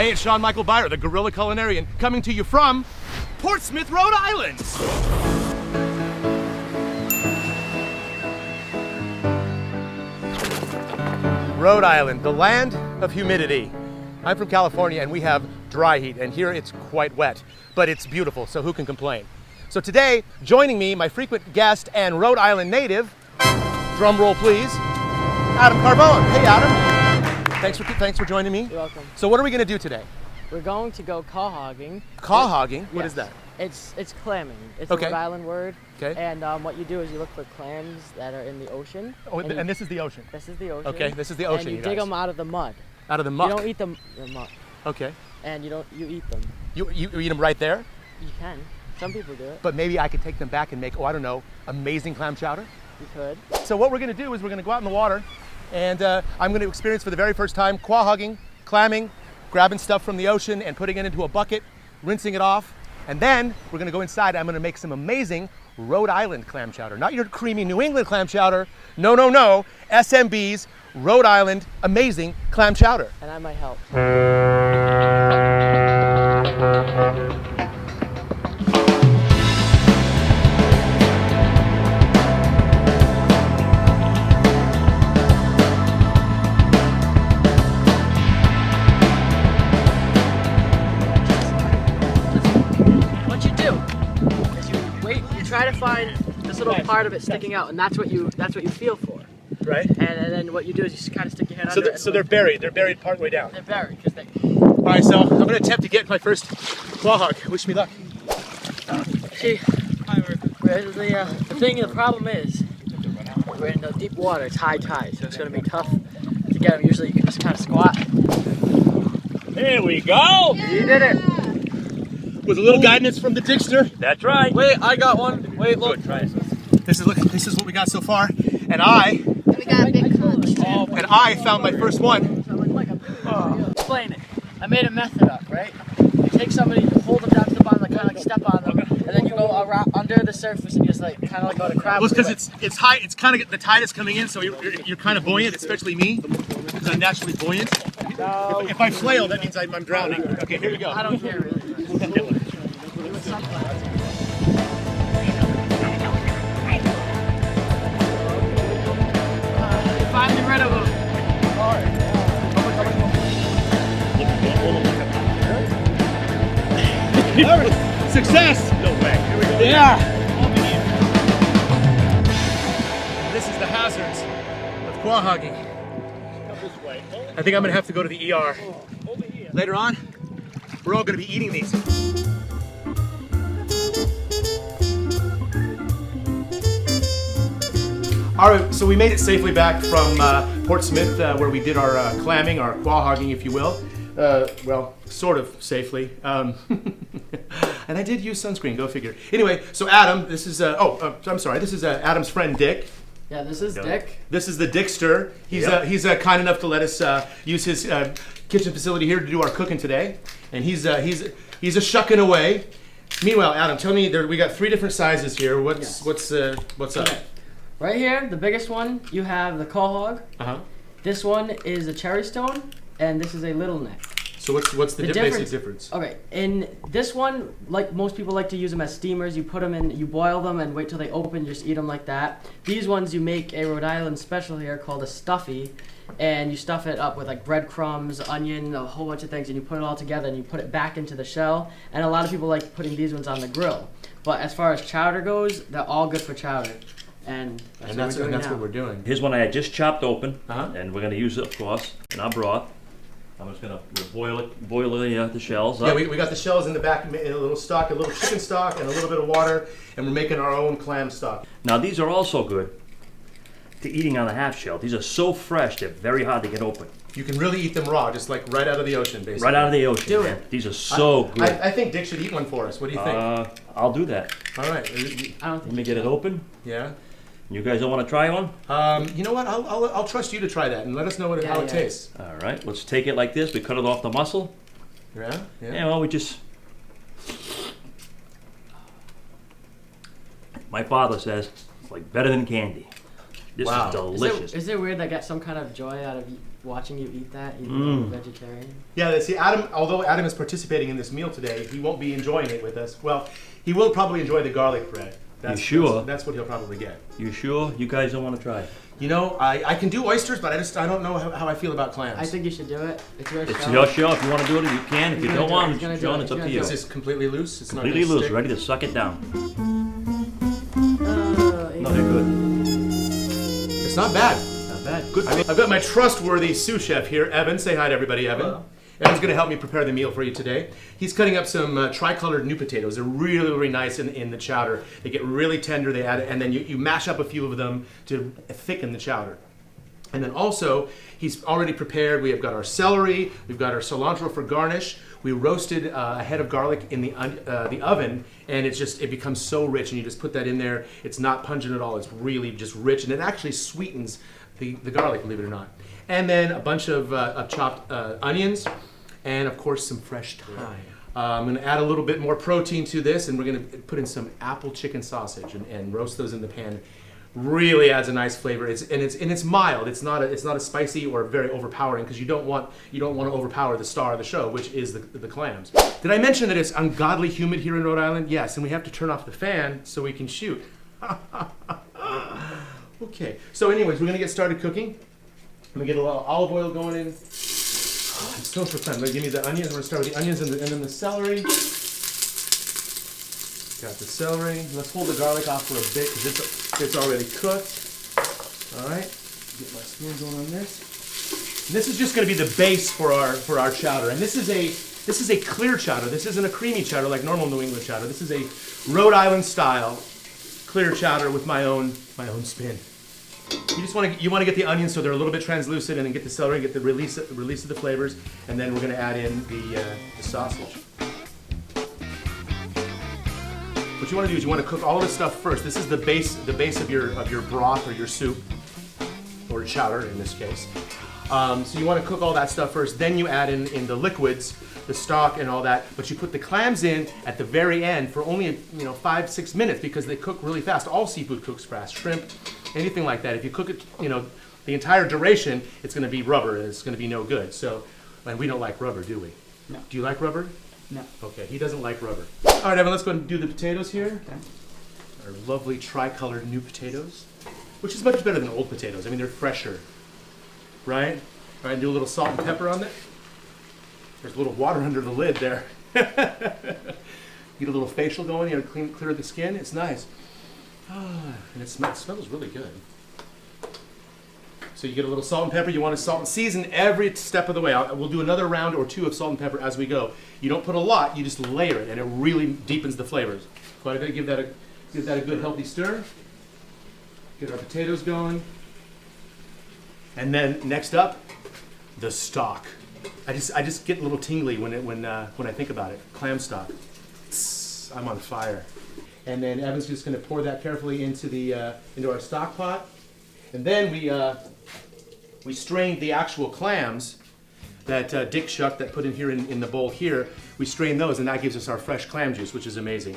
Hey, it's Sean Michael Byer, the Guerrilla Culinarian, coming to you from Portsmouth, Rhode Island. Rhode Island, the land of humidity. I'm from California and we have dry heat, and here it's quite wet, but it's beautiful, so who can complain? So today, joining me, my frequent guest and Rhode Island native, drum roll please, Adam Carbone. Hey Adam. Thanks for joining me. You're welcome. So what are we going to do today? We're going to go quahogging. Quahogging? What is that? It's clamming. It's Okay. a Rhode Island word. Okay. And what you do is you look for clams that are in the ocean. Oh, and this is the ocean. This is the ocean. Okay, this is the ocean. And you you dig guys. them out of the mud. Out of the muck. You don't eat them the muck. Okay. And you eat them. You eat them right there? You can. Some people do it. But maybe I could take them back and make, oh, I don't know, amazing clam chowder? You could. So what we're going to do is we're going to go out in the water, and I'm going to experience for the very first time quahogging, clamming, grabbing stuff from the ocean and putting it into a bucket, rinsing it off, and then we're going to go inside. I'm going to make some amazing Rhode Island clam chowder. Not your creamy New England clam chowder. No, no, no. SMB's Rhode Island amazing clam chowder. And I might help. Try to find this little part of it sticking out, and that's what you feel for. Right. And then what you do is you just kind of stick your head under it. So they're buried. They're buried partway down. They're buried because they. All right. So I'm going to attempt to get my first quahog. Wish me luck. See, the problem is we're in the deep water. It's high tide, so it's going to be tough to get them. Usually you can just kind of squat. There we go. You did it. With a little guidance from the Digster. That's right. Wait, I got one. Wait, look. Good, try it. This is what we got so far, and I got a big conch. found my first one. Explain it. I made a method up, right? You take somebody, you hold them down to the bottom, like kind of like step on them, and then you go around under the surface and just like kind of like go to crab. Well, it's because it's high. It's kind of the tide is coming in, so you're kind of buoyant, especially me, because I'm naturally buoyant. No. If I flail, that means I'm drowning. Okay, here we go. I don't care really. Finally rid of them. Success! No way. Here we go. Yeah. This is the hazards of quahogging. This way. I think I'm gonna have to go to the ER later on. We're all gonna be eating these. All right, so we made it safely back from Portsmouth, where we did our clamming, our quahogging, if you will. Well, sort of safely. And I did use sunscreen, go figure. Anyway, so Adam, this is, I'm sorry, this is Adam's friend Dick. Yeah, this is Dick. This is the Dickster. He's kind enough to let us use his kitchen facility here to do our cooking today. And he's a shucking away. Meanwhile, Adam, tell me, we got 3 different sizes here. What's up? Right here, the biggest one, you have the quahog. Uh-huh. This one is a cherry stone, and this is a little neck. So what's the basic difference? Okay, in this one, like most people like to use them as steamers. You put them in, you boil them, and wait till they open. Just eat them like that. These ones you make a Rhode Island special here called a stuffy, and you stuff it up with like breadcrumbs, onion, a whole bunch of things, and you put it all together and you put it back into the shell. And a lot of people like putting these ones on the grill. But as far as chowder goes, they're all good for chowder. And that's what we're doing. Here's one I had just chopped open, Uh-huh. and we're going to use it, of course, in our broth. I'm just going to boil the shells up. Yeah, we got the shells in the back, in a little stock, a little chicken stock, and a little bit of water, and we're making our own clam stock. Now these are also good to eating on a half shell. These are so fresh, they're very hard to get open. You can really eat them raw, just like right out of the ocean, basically. Right out of the ocean. Do man. it. These are so good. I think Dick should eat one for us. What do you think? I'll do that. All right. I don't Let think me get it open. Yeah. You guys don't want to try one? You know what? I'll trust you to try that and let us know how it tastes. All right, let's take it like this. We cut it off the muscle. Yeah. Yeah, well, we just... My father says it's like better than candy. This Wow. is delicious. Is it weird that I got some kind of joy out of watching you eat that, even though you're a vegetarian. Yeah, see, Adam, although Adam is participating in this meal today, he won't be enjoying it with us. Well, he will probably enjoy the garlic bread. You sure? That's what he'll probably get. You sure? You guys don't want to try? You know, I can do oysters, but I don't know how I feel about clams. I think you should do it. It's your show. It's your show. If you want to do it, you can. If you don't want to, John, it's up to you. It's just completely loose. It's not Completely loose, stick. ready to suck it down. No, they're good. It's not bad. Not bad. Good. I've got my trustworthy sous chef here, Evan. Say hi to everybody, Evan. Hello. Evan's going to help me prepare the meal for you today. He's cutting up some tricolored new potatoes. They're really, really nice in the chowder. They get really tender. They add it, and then you mash up a few of them to thicken the chowder. And then also, he's already prepared. We have got our celery. We've got our cilantro for garnish. We roasted a head of garlic in the oven, and it becomes so rich. And you just put that in there. It's not pungent at all. It's really just rich, and it actually sweetens the garlic, believe it or not. And then a bunch of chopped onions, and of course some fresh thyme. I'm going to add a little bit more protein to this, and we're going to put in some apple chicken sausage and roast those in the pan. Really adds a nice flavor. It's mild. It's not a spicy or very overpowering, because you don't want to overpower the star of the show, which is the clams. Did I mention that it's ungodly humid here in Rhode Island? Yes, and we have to turn off the fan so we can shoot. Okay. So anyways, we're going to get started cooking. I'm going to get a little olive oil going in. Oh, I'm so fun. Give me the onions. We're going to start with the onions and then the celery. Got the celery. Let's hold the garlic off for a bit because it's already cooked. All right. Get my spoon going on this. And this is just going to be the base for our chowder. And this is a clear chowder. This isn't a creamy chowder like normal New England chowder. This is a Rhode Island-style clear chowder with my own spin. You want to get the onions so they're a little bit translucent, and then get the celery, get the release of the flavors, and then we're going to add in the sausage. What you want to do is you want to cook all of this stuff first. This is the base of your broth or your soup, or chowder in this case. So you want to cook all that stuff first. Then you add in the liquids, the stock and all that. But you put the clams in at the very end for only 5-6 minutes, because they cook really fast. All seafood cooks fast. Shrimp, anything like that. If you cook it the entire duration, it's going to be rubber. And it's going to be no good. So, and we don't like rubber, do we? No. Do you like rubber? No. Okay, he doesn't like rubber. All right, Evan, let's go ahead and do the potatoes here. Okay. Our lovely tricolored new potatoes, which is much better than old potatoes. I mean, they're fresher, right? All right, do a little salt and pepper on it. There's a little water under the lid there. Get a little facial going, clear the skin. It's nice. And it smells really good. So you get a little salt and pepper. You want to salt and season every step of the way. We'll do another round or two of salt and pepper as we go. You don't put a lot, you just layer it, and it really deepens the flavors. So I'm going to give that a good healthy stir. Get our potatoes going. And then next up, the stock. I just get a little tingly when I think about it. Clam stock. I'm on fire. And then Evan's just going to pour that carefully into our stock pot. And then we strained the actual clams that Dick shucked, that put in here in the bowl here. We strain those, and that gives us our fresh clam juice, which is amazing.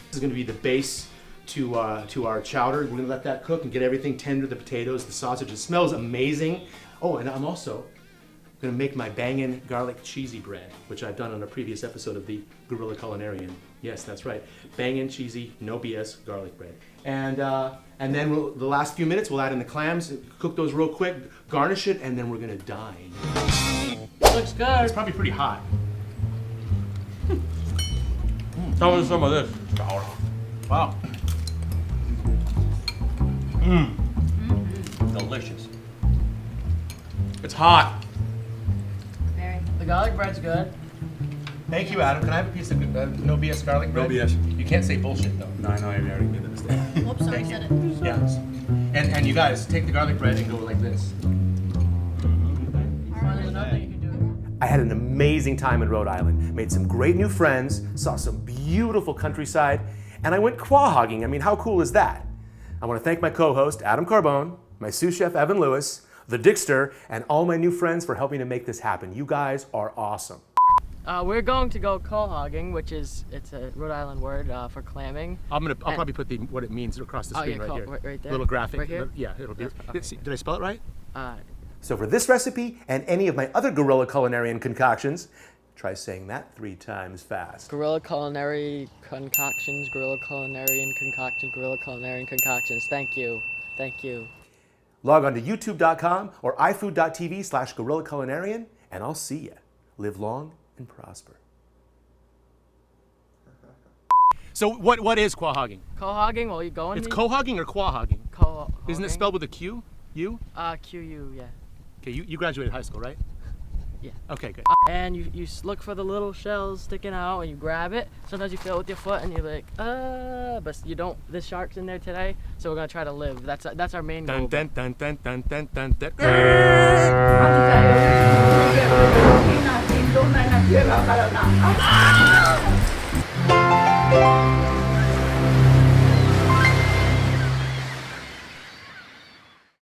This is going to be the base to our chowder. We're going to let that cook and get everything tender, the potatoes, the sausage. It smells amazing. Oh, and I'm also going to make my bangin' garlic cheesy bread, which I've done on a previous episode of the Guerrilla Culinarian. Yes, that's right. Bangin' cheesy, no BS garlic bread. And then the last few minutes, we'll add in the clams, cook those real quick, garnish it, and then we're going to dine. Looks good. It's probably pretty hot. Tell me some of this. Wow. Delicious. It's hot. Very. The garlic bread's good. Thank you, Adam. Can I have a piece of no BS garlic bread? No BS. You can't say bullshit, though. No, I know, I already made the mistake. Whoops, sorry, Thank said you. it. Yes. And you guys, take the garlic bread and go like this. There's nothing you can do. I had an amazing time in Rhode Island. Made some great new friends, saw some beautiful countryside, and I went quahogging. I mean, how cool is that? I want to thank my co-host, Adam Carbone, my sous chef, Evan Lewis, the Dickster, and all my new friends for helping to make this happen. You guys are awesome. We're going to go quahogging, which is a Rhode Island word for clamming. I'll probably put what it means across the screen yeah, right here. Right there. Little graphic. Right here? Yeah, it'll be. Okay. Did I spell it right? So for this recipe and any of my other Guerrilla Culinarian concoctions, try saying that 3 times fast. Guerrilla culinary concoctions, Guerrilla Culinarian concoctions, Guerrilla Culinarian concoctions. Thank you. Thank you. Log on to youtube.com or ifood.tv/Guerrilla Culinarian, and I'll see ya. Live long and prosper. So what is quahogging? Quahogging, well, you going? It's quahogging or quahogging? Quahogging. Isn't it spelled with a Q? You? Q-U, yeah. Okay, you graduated high school, right? Yeah. Okay, good. And you look for the little shells sticking out and you grab it. Sometimes you feel it with your foot and you're like, but you don't. This shark's in there today, so we're gonna try to live. That's our main goal. Dun, dun, dun, dun, dun, dun, dun. Ang tayo, hindi na tindong na nagkira ka na.